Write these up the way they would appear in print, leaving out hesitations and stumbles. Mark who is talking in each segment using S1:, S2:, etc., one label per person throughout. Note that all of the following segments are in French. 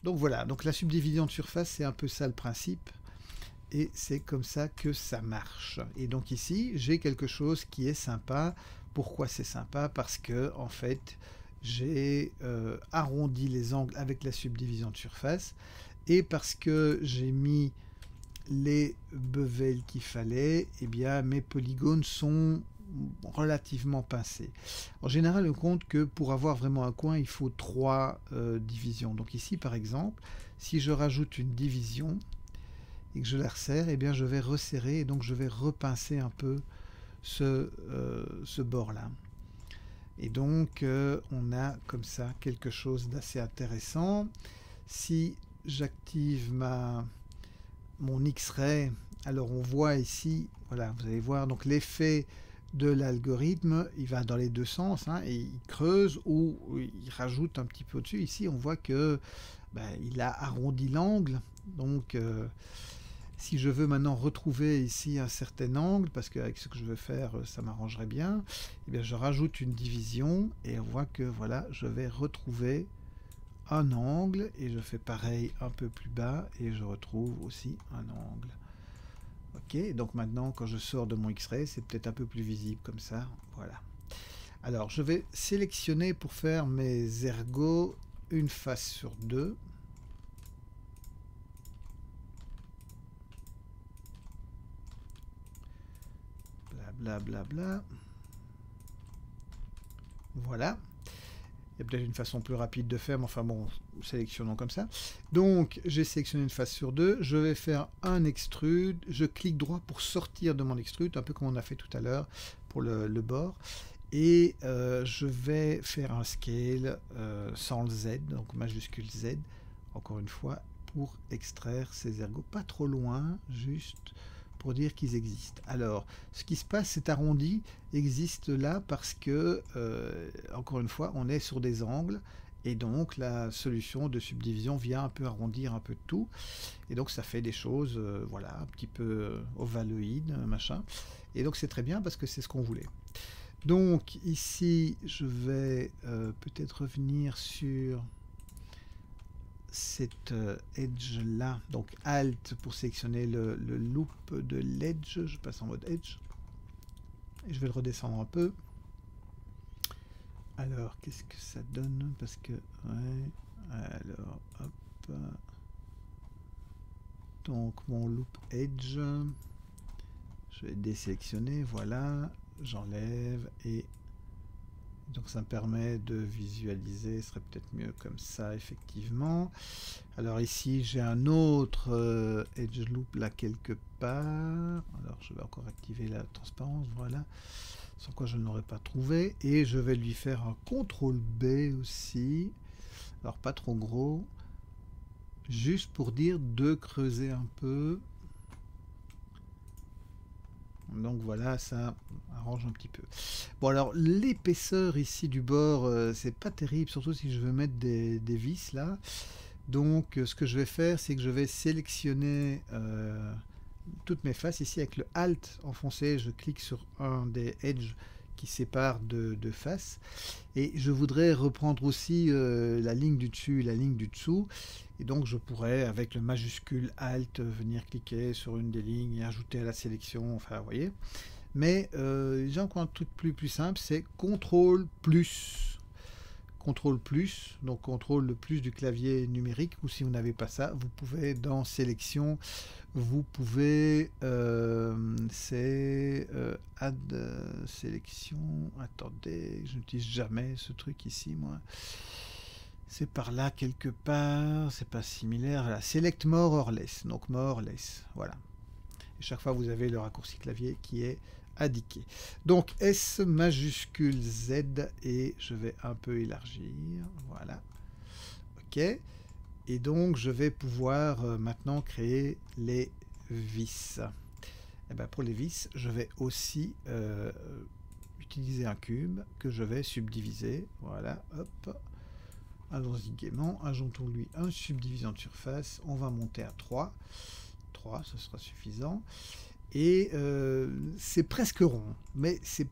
S1: Donc voilà, donc la subdivision de surface, c'est un peu ça le principe. Et c'est comme ça que ça marche. Et donc ici, j'ai quelque chose qui est sympa. Pourquoi c'est sympa? Parce que, en fait, j'ai arrondi les angles avec la subdivision de surface. Et parce que j'ai mis les bevels qu'il fallait, eh bien, mes polygones sont relativement pincés. En général, on compte que pour avoir vraiment un coin, il faut 3 divisions. Donc ici, par exemple, si je rajoute une division et que je la resserre, eh bien, je vais resserrer et donc je vais repincer un peu ce bord-là. Et donc, on a comme ça quelque chose d'assez intéressant. Si j'active mon X-Ray, alors on voit ici, voilà, vous allez voir, donc l'effet de l'algorithme, il va dans les deux sens, hein, et il creuse ou il rajoute un petit peu au-dessus. Ici, on voit que il a arrondi l'angle. Donc, si je veux maintenant retrouver ici un certain angle, parce qu'avec ce que je veux faire, ça m'arrangerait bien, eh bien, je rajoute une division et on voit que voilà, je vais retrouver un angle et je fais pareil un peu plus bas et je retrouve aussi un angle. Ok, donc maintenant quand je sors de mon X-Ray, c'est peut-être un peu plus visible comme ça. Voilà. Alors je vais sélectionner pour faire mes ergots une face sur deux. Blablabla. Bla, bla, bla. Voilà. Il y a peut-être une façon plus rapide de faire, mais enfin bon, sélectionnons comme ça. Donc, j'ai sélectionné une face sur deux. Je vais faire un extrude. Je clique droit pour sortir de mon extrude, un peu comme on a fait tout à l'heure pour le bord. Et je vais faire un scale sans le Z, donc majuscule Z, encore une fois, pour extraire ces ergots. Pas trop loin, juste pour dire qu'ils existent. Alors, ce qui se passe, cet arrondi existe là parce que, encore une fois, on est sur des angles et donc la solution de subdivision vient un peu arrondir un peu de tout. Et donc ça fait des choses, voilà, un petit peu ovaloïdes, machin. Et donc c'est très bien parce que c'est ce qu'on voulait. Donc ici, je vais peut-être revenir sur cette edge là, donc Alt pour sélectionner le loop de l'edge. Je passe en mode edge et je vais le redescendre un peu. Alors qu'est-ce que ça donne? Parce que ouais, alors hop, donc mon loop edge, je vais désélectionner, voilà, j'enlève et donc ça me permet de visualiser, ce serait peut-être mieux comme ça effectivement. Alors ici j'ai un autre edge loop là quelque part. Alors je vais encore activer la transparence, voilà. Sans quoi je ne l'aurais pas trouvé. Et je vais lui faire un CTRL B aussi. Alors pas trop gros. Juste pour dire de creuser un peu. Donc voilà, ça arrange un petit peu. Bon alors l'épaisseur ici du bord, c'est pas terrible, surtout si je veux mettre des vis là. Donc ce que je vais faire, c'est que je vais sélectionner toutes mes faces ici avec le Alt enfoncé. Je clique sur un des edges qui séparent deux faces. Et je voudrais reprendre aussi la ligne du dessus et la ligne du dessous. Et donc je pourrais, avec le majuscule Alt, venir cliquer sur une des lignes et ajouter à la sélection. Enfin, vous voyez. Mais j'ai encore un truc plus simple, c'est CTRL plus. CTRL plus, donc CTRL le plus du clavier numérique, ou si vous n'avez pas ça, vous pouvez dans sélection, vous pouvez c'est add sélection, attendez, je n'utilise jamais ce truc ici moi, c'est par là quelque part, c'est pas similaire, voilà. Select more or less, donc more or less, voilà, et chaque fois vous avez le raccourci clavier qui est indiqué. Donc S majuscule Z et je vais un peu élargir, voilà, ok, et donc je vais pouvoir maintenant créer les vis. Et bien pour les vis, je vais aussi utiliser un cube que je vais subdiviser, voilà, hop, allons-y gaiement, ajoutons-lui un subdivision de surface, on va monter à 3, ce sera suffisant. Et c'est presque rond, mais c'est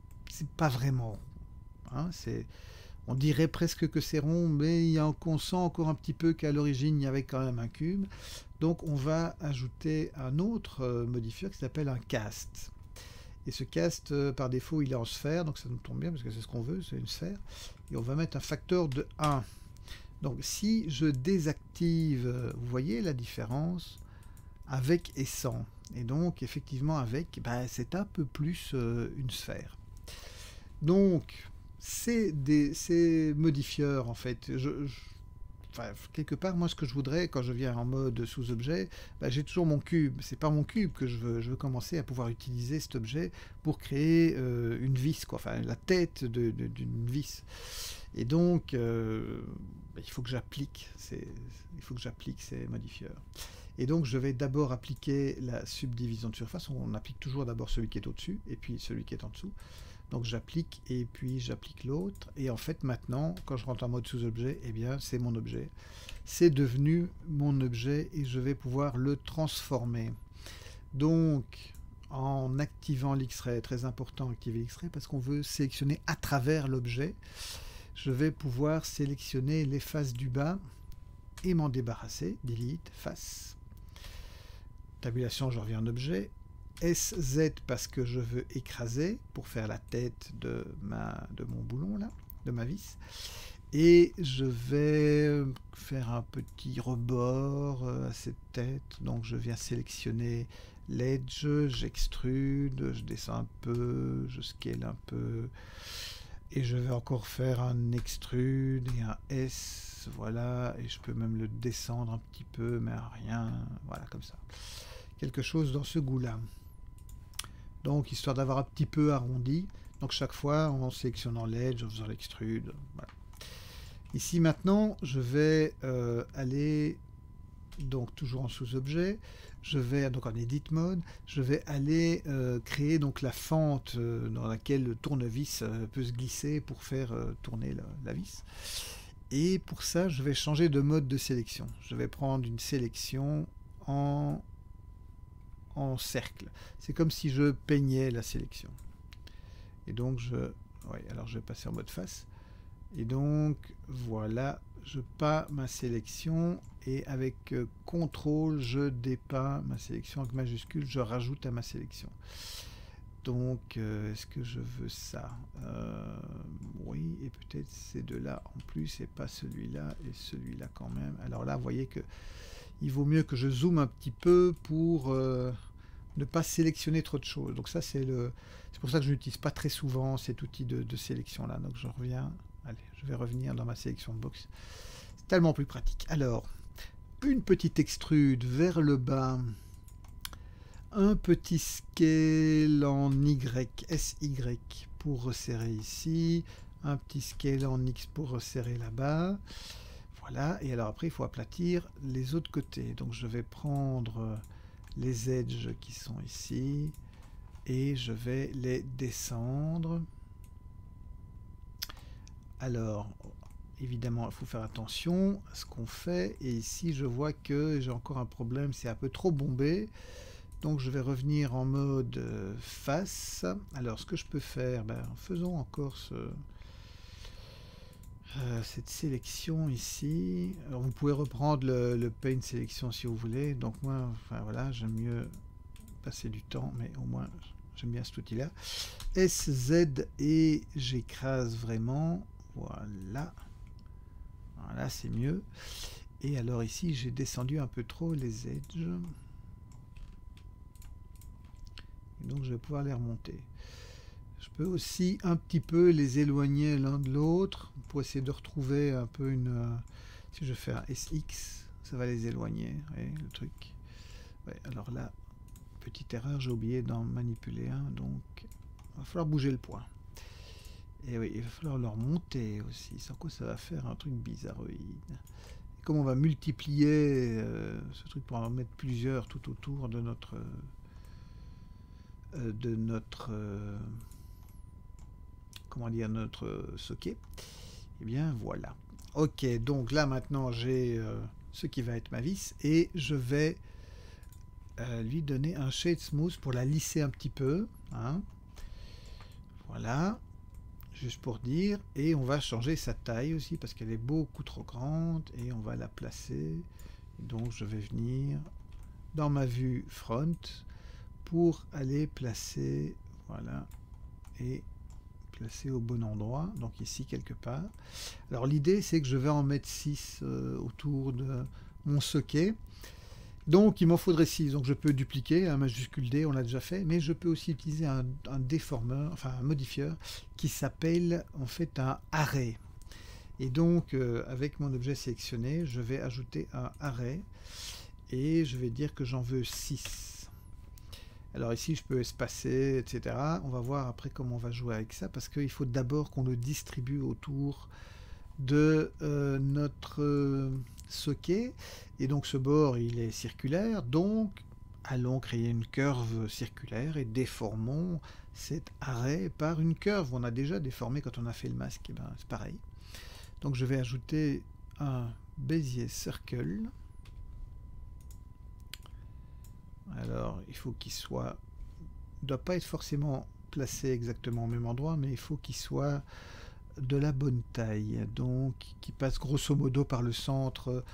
S1: pas vraiment rond. Hein, On dirait presque que c'est rond, mais on sent encore un petit peu qu'à l'origine, il y avait quand même un cube. Donc on va ajouter un autre modifieur qui s'appelle un cast. Et ce cast, par défaut, il est en sphère, donc ça nous tombe bien parce que c'est ce qu'on veut, c'est une sphère. Et on va mettre un facteur de 1. Donc si je désactive, vous voyez la différence avec et sans. Et donc effectivement avec, c'est un peu plus une sphère. Donc ces modifieurs en fait, enfin, quelque part moi ce que je voudrais quand je viens en mode sous-objet, j'ai toujours mon cube. C'est pas mon cube que je veux commencer à pouvoir utiliser cet objet pour créer une vis, quoi. Enfin la tête d'une vis. Et donc il faut que j'applique ces modifieurs. Et donc je vais d'abord appliquer la subdivision de surface. On applique toujours d'abord celui qui est au-dessus et puis celui qui est en dessous. Donc j'applique et puis j'applique l'autre. Et en fait maintenant, quand je rentre en mode sous-objet, eh bien c'est mon objet. C'est devenu mon objet et je vais pouvoir le transformer. Donc en activant l'X-ray, très important activer l'X-ray parce qu'on veut sélectionner à travers l'objet. Je vais pouvoir sélectionner les faces du bas et m'en débarrasser. Delete, face. Tabulation, je reviens en objet. SZ parce que je veux écraser pour faire la tête de mon boulon là, de ma vis. Et je vais faire un petit rebord à cette tête. Donc je viens sélectionner l'edge, j'extrude, je descends un peu, je scale un peu. Et je vais encore faire un extrude et un S, voilà, et je peux même le descendre un petit peu, mais rien, voilà, comme ça. Quelque chose dans ce goût-là. Donc, histoire d'avoir un petit peu arrondi, donc chaque fois en sélectionnant l'edge, en faisant l'extrude, voilà. Ici maintenant, je vais aller, donc toujours en sous-objet, je vais, donc en edit mode, je vais aller créer donc la fente dans laquelle le tournevis peut se glisser pour faire tourner la vis. Et pour ça, je vais changer de mode de sélection. Je vais prendre une sélection en cercle. C'est comme si je peignais la sélection. Et donc, alors je vais passer en mode face. Et donc, voilà, je peins ma sélection et avec CTRL, je dépeins ma sélection avec majuscule, je rajoute à ma sélection. Donc, est-ce que je veux ça? Oui, et peut-être ces deux-là en plus, et pas celui-là et celui-là quand même. Alors là, vous voyez que il vaut mieux que je zoome un petit peu pour ne pas sélectionner trop de choses. Donc ça, c'est pour ça que je n'utilise pas très souvent cet outil de sélection-là. Donc je reviens, allez, je vais revenir dans ma sélection de box. C'est tellement plus pratique. Alors, une petite extrude vers le bas, un petit scale en Y, SY pour resserrer ici, un petit scale en X pour resserrer là-bas. Voilà, et alors après il faut aplatir les autres côtés. Donc je vais prendre les edges qui sont ici et je vais les descendre. Alors évidemment il faut faire attention à ce qu'on fait, et ici je vois que j'ai encore un problème, c'est un peu trop bombé. Donc je vais revenir en mode face. Alors ce que je peux faire, faisons encore cette sélection ici. Alors vous pouvez reprendre le paint sélection si vous voulez. Donc moi, enfin voilà, j'aime mieux passer du temps, mais au moins j'aime bien cet outil-là. SZ et j'écrase vraiment. Voilà. Voilà, c'est mieux. Et alors ici, j'ai descendu un peu trop les edges. Et donc je vais pouvoir les remonter. Je peux aussi un petit peu les éloigner l'un de l'autre pour essayer de retrouver un peu une... si je fais un SX, ça va les éloigner, vous voyez, le truc. Ouais, alors là, petite erreur, j'ai oublié d'en manipuler un, donc il va falloir bouger le point. Et oui, il va falloir leur monter aussi, sans quoi ça va faire un truc bizarroïde. Et comme on va multiplier ce truc pour en mettre plusieurs tout autour de notre... comment dire, notre socket, et bien voilà. Ok, donc là maintenant j'ai ce qui va être ma vis et je vais lui donner un shade smooth pour la lisser un petit peu, hein. Voilà, juste pour dire, et on va changer sa taille aussi parce qu'elle est beaucoup trop grande et on va la placer. Donc je vais venir dans ma vue front pour aller placer, voilà, et placer au bon endroit, donc ici quelque part. Alors l'idée c'est que je vais en mettre 6 autour de mon socket. Donc il m'en faudrait 6, donc je peux dupliquer, un majuscule D, on l'a déjà fait, mais je peux aussi utiliser un déformeur, enfin un modifieur, qui s'appelle en fait un array. Et donc avec mon objet sélectionné, je vais ajouter un array, et je vais dire que j'en veux 6. Alors ici je peux espacer, etc. On va voir après comment on va jouer avec ça, parce qu'il faut d'abord qu'on le distribue autour de notre socket, et donc ce bord il est circulaire, donc allons créer une curve circulaire et déformons cet arrêt par une curve. On a déjà déformé quand on a fait le masque, et ben c'est pareil. Donc je vais ajouter un Bezier Circle. Alors il faut qu'il soit, il ne doit pas être forcément placé exactement au même endroit, mais il faut qu'il soit de la bonne taille, donc qui passe grosso modo par le centre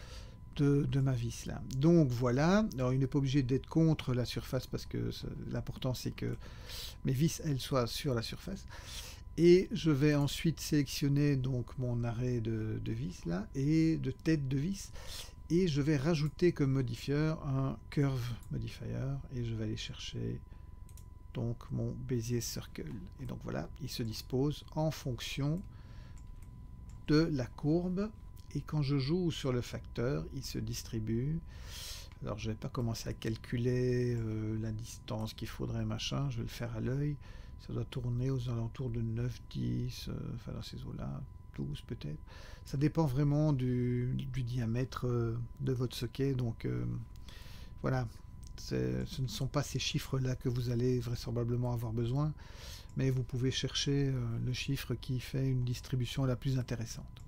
S1: de ma vis là. Donc voilà, alors il n'est pas obligé d'être contre la surface parce que l'important c'est que mes vis elles soient sur la surface. Et je vais ensuite sélectionner donc mon arrêt de vis là et de tête de vis, et je vais rajouter comme modifieur un curve modifier, et je vais aller chercher donc mon Bezier Circle, et donc voilà, il se dispose en fonction de la courbe, et quand je joue sur le facteur il se distribue. Alors je vais pas commencer à calculer la distance qu'il faudrait, machin, je vais le faire à l'œil. Ça doit tourner aux alentours de 9, 10, enfin dans ces eaux là, 12 peut-être. Ça dépend vraiment du diamètre de votre socket, donc voilà, ce ne sont pas ces chiffres là que vous allez vraisemblablement avoir besoin, mais vous pouvez chercher le chiffre qui fait une distribution la plus intéressante.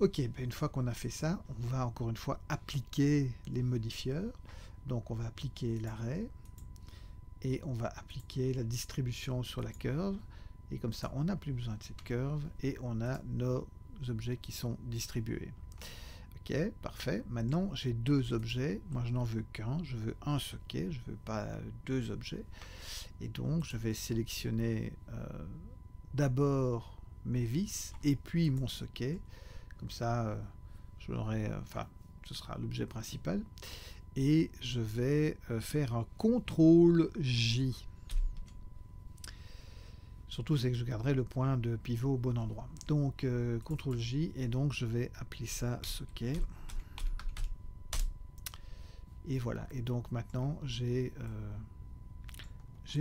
S1: Ok, ben une fois qu'on a fait ça, on va encore une fois appliquer les modifieurs. Donc on va appliquer l'arrêt, et on va appliquer la distribution sur la curve, et comme ça on n'a plus besoin de cette curve, et on a nos objets qui sont distribués. Ok, parfait. Maintenant j'ai deux objets, moi je n'en veux qu'un, je veux un socket, je veux pas deux objets, et donc je vais sélectionner d'abord mes vis et puis mon socket, comme ça je l'aurai, enfin ce sera l'objet principal, et je vais faire un CTRL J. Surtout c'est que je garderai le point de pivot au bon endroit. Donc CTRL J, et donc je vais appeler ça socket. Et voilà, et donc maintenant j'ai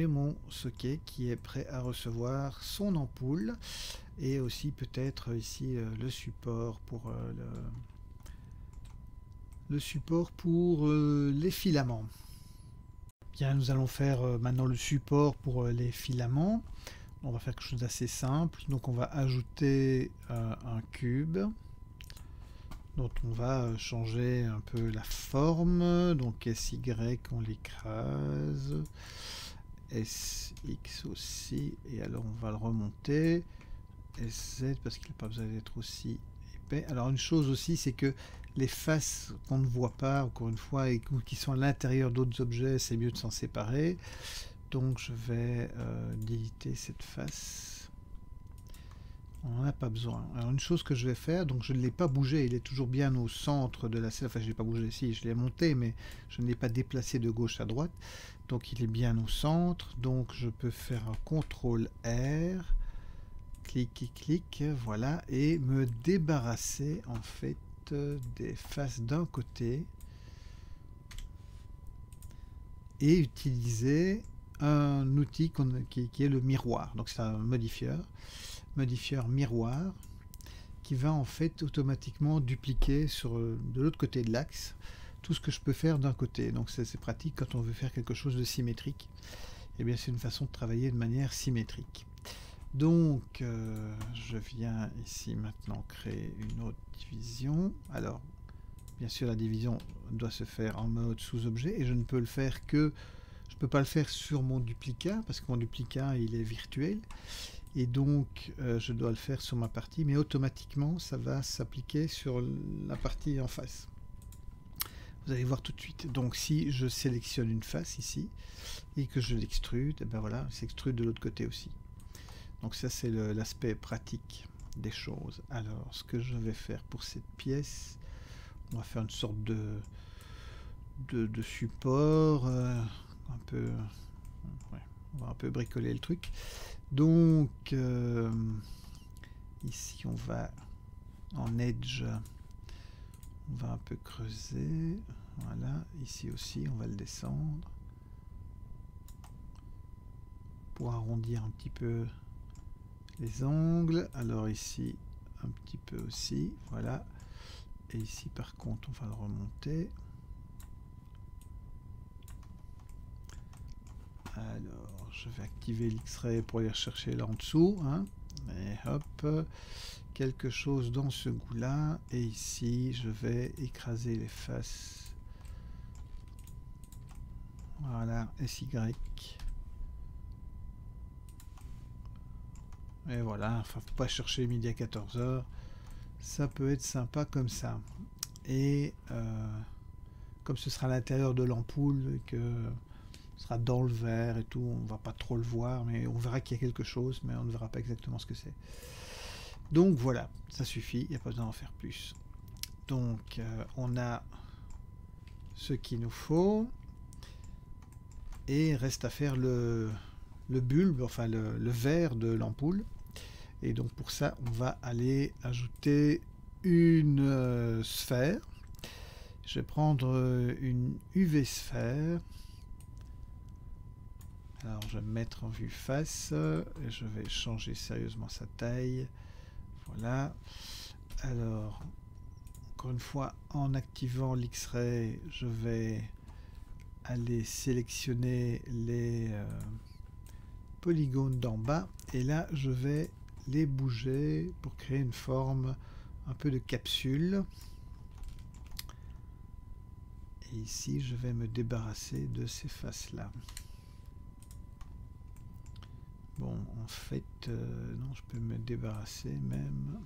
S1: mon socket qui est prêt à recevoir son ampoule, et aussi peut-être ici le support pour les filaments. Bien, nous allons faire maintenant le support pour les filaments. On va faire quelque chose d'assez simple. Donc on va ajouter un cube dont on va changer un peu la forme. Donc SY on l'écrase, SX aussi, et alors on va le remonter, SZ parce qu'il n'a pas besoin d'être aussi épais. Alors une chose aussi, c'est que les faces qu'on ne voit pas, encore une fois, et qui sont à l'intérieur d'autres objets, c'est mieux de s'en séparer. Donc je vais déliter cette face. On n'en a pas besoin. Alors une chose que je vais faire, donc je ne l'ai pas bougé, il est toujours bien au centre de la selle. Enfin je ne l'ai pas bougé, si je l'ai monté, mais je ne l'ai pas déplacé de gauche à droite. Donc il est bien au centre. Donc je peux faire un CTRL R, clic, clic, voilà, et me débarrasser en fait des faces d'un côté, et utiliser un outil qui est le miroir. Donc c'est un modifieur miroir, qui va en fait automatiquement dupliquer sur de l'autre côté de l'axe tout ce que je peux faire d'un côté. Donc c'est pratique quand on veut faire quelque chose de symétrique. Et bien c'est une façon de travailler de manière symétrique. Donc je viens ici maintenant créer une autre division. Alors bien sûr la division doit se faire en mode sous-objet, et je ne peux le faire que, je peux pas le faire sur mon duplicat parce que mon duplicat il est virtuel. et donc je dois le faire sur ma partie, mais automatiquement ça va s'appliquer sur la partie en face. Vous allez voir tout de suite. Donc si je sélectionne une face ici et que je l'extrude, et ben voilà, il s'extrude de l'autre côté aussi. Donc ça c'est l'aspect pratique des choses. Alors ce que je vais faire pour cette pièce, on va faire une sorte de support, un peu, ouais, on va un peu bricoler le truc. Donc ici on va en edge, on va un peu creuser, voilà, ici aussi on va le descendre pour arrondir un petit peu les angles. Alors ici un petit peu aussi, voilà, et ici par contre on va le remonter. Alors je vais activer l'X-ray pour aller chercher là en dessous, hein. Et hop, quelque chose dans ce goût là, et ici je vais écraser les faces, voilà, SY, et voilà, enfin faut pas chercher midi à 14h, ça peut être sympa comme ça. Et comme ce sera à l'intérieur de l'ampoule, que ce sera dans le verre et tout, on va pas trop le voir, mais on verra qu'il y a quelque chose, mais on ne verra pas exactement ce que c'est. Donc voilà, ça suffit, il n'y a pas besoin d'en faire plus. Donc on a ce qu'il nous faut, et reste à faire le bulbe, enfin le verre de l'ampoule. Et donc pour ça on va aller ajouter une sphère. Je vais prendre une UV sphère. Alors je vais me mettre en vue face et je vais changer sérieusement sa taille. Voilà. Alors encore une fois, en activant l'X-ray, je vais aller sélectionner les polygones d'en bas, et là je vais les bouger pour créer une forme un peu de capsule. Et ici je vais me débarrasser de ces faces là. Bon, en fait, non, je peux me débarrasser même,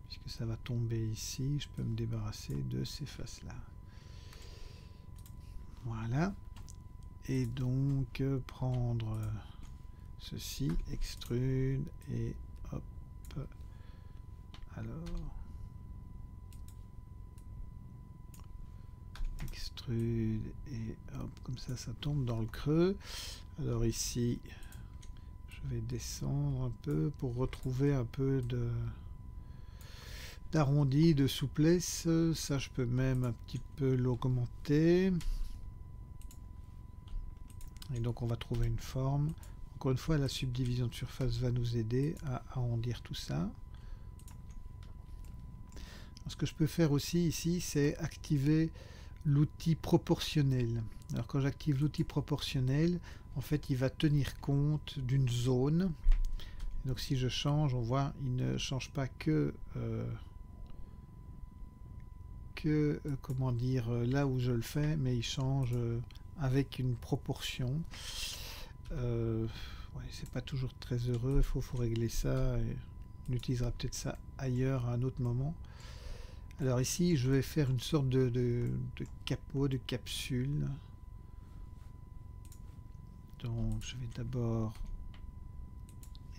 S1: puisque ça va tomber ici, je peux me débarrasser de ces faces là. Voilà. Et donc prendre ceci, extrude, et hop, alors extrude, et hop, comme ça ça tombe dans le creux. Alors ici je vais descendre un peu pour retrouver un peu d'arrondi, de souplesse. Ça je peux même un petit peu l'augmenter, et donc on va trouver une forme. Encore une fois, la subdivision de surface va nous aider à arrondir tout ça. Alors, ce que je peux faire aussi ici, c'est activer l'outil proportionnel. Alors quand j'active l'outil proportionnel, en fait il va tenir compte d'une zone. Donc si je change, on voit, il ne change pas que comment dire, là où je le fais, mais il change avec une proportion. Ouais, c'est pas toujours très heureux, il faut régler ça, et on utilisera peut-être ça ailleurs à un autre moment. Alors ici je vais faire une sorte de capot, de capsule. Donc je vais d'abord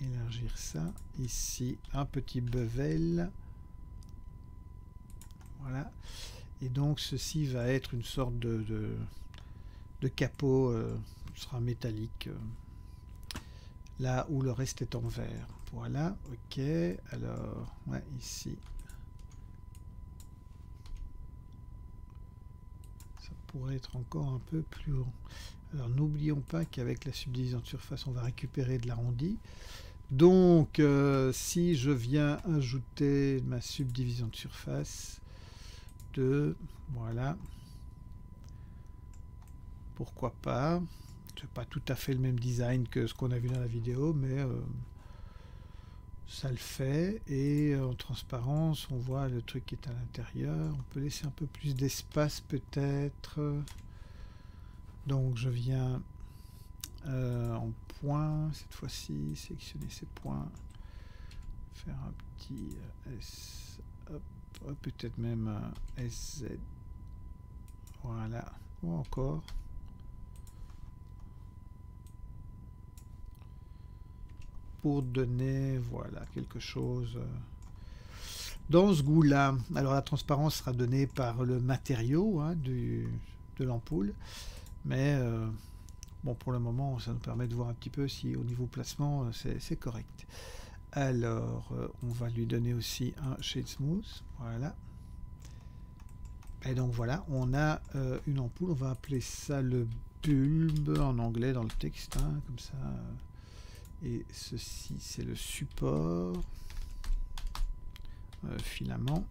S1: élargir ça, ici un petit bevel, voilà, et donc ceci va être une sorte de capot, sera métallique, là où le reste est en verre. Voilà, ok. Alors ouais, ici ça pourrait être encore un peu plus long. Alors n'oublions pas qu'avec la subdivision de surface on va récupérer de l'arrondi. Donc si je viens ajouter ma subdivision de surface de, voilà, pourquoi pas. C'est pas tout à fait le même design que ce qu'on a vu dans la vidéo, mais ça le fait. Et en transparence, on voit le truc qui est à l'intérieur. On peut laisser un peu plus d'espace peut-être. Donc je viens en points, cette fois-ci, sélectionner ces points, faire un petit S, hop, peut-être même un SZ, voilà, ou encore. Pour donner, voilà, quelque chose dans ce goût-là. Alors la transparence sera donnée par le matériau hein, de l'ampoule, mais bon, pour le moment, ça nous permet de voir un petit peu si au niveau placement, c'est correct. Alors, on va lui donner aussi un Shade Smooth, voilà. Et donc voilà, on a une ampoule, on va appeler ça le bulbe en anglais dans le texte, hein, comme ça. Et ceci, c'est le support, filament.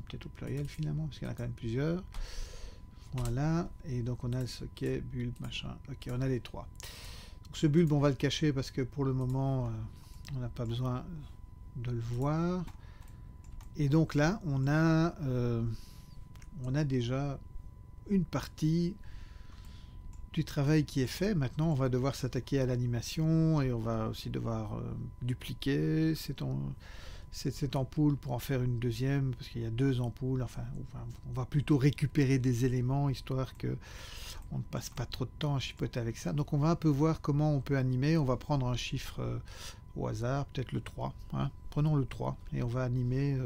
S1: Peut-être au pluriel filament, parce qu'il y en a quand même plusieurs. Voilà, et donc on a le socket, bulbe, machin. Ok, on a les trois. Donc ce bulbe, on va le cacher parce que pour le moment, on n'a pas besoin de le voir. Et donc là, on a déjà une partie du travail qui est fait. Maintenant, on va devoir s'attaquer à l'animation et on va aussi devoir dupliquer cette ampoule pour en faire une deuxième, parce qu'il y a deux ampoules. Enfin, on va plutôt récupérer des éléments, histoire que on ne passe pas trop de temps à chipoter avec ça. Donc on va un peu voir comment on peut animer. On va prendre un chiffre au hasard, peut-être le 3. Hein. Prenons le 3 et on va animer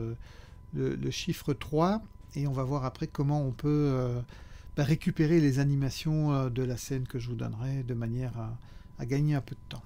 S1: le chiffre 3 et on va voir après comment on peut récupérer les animations de la scène que je vous donnerai de manière à gagner un peu de temps.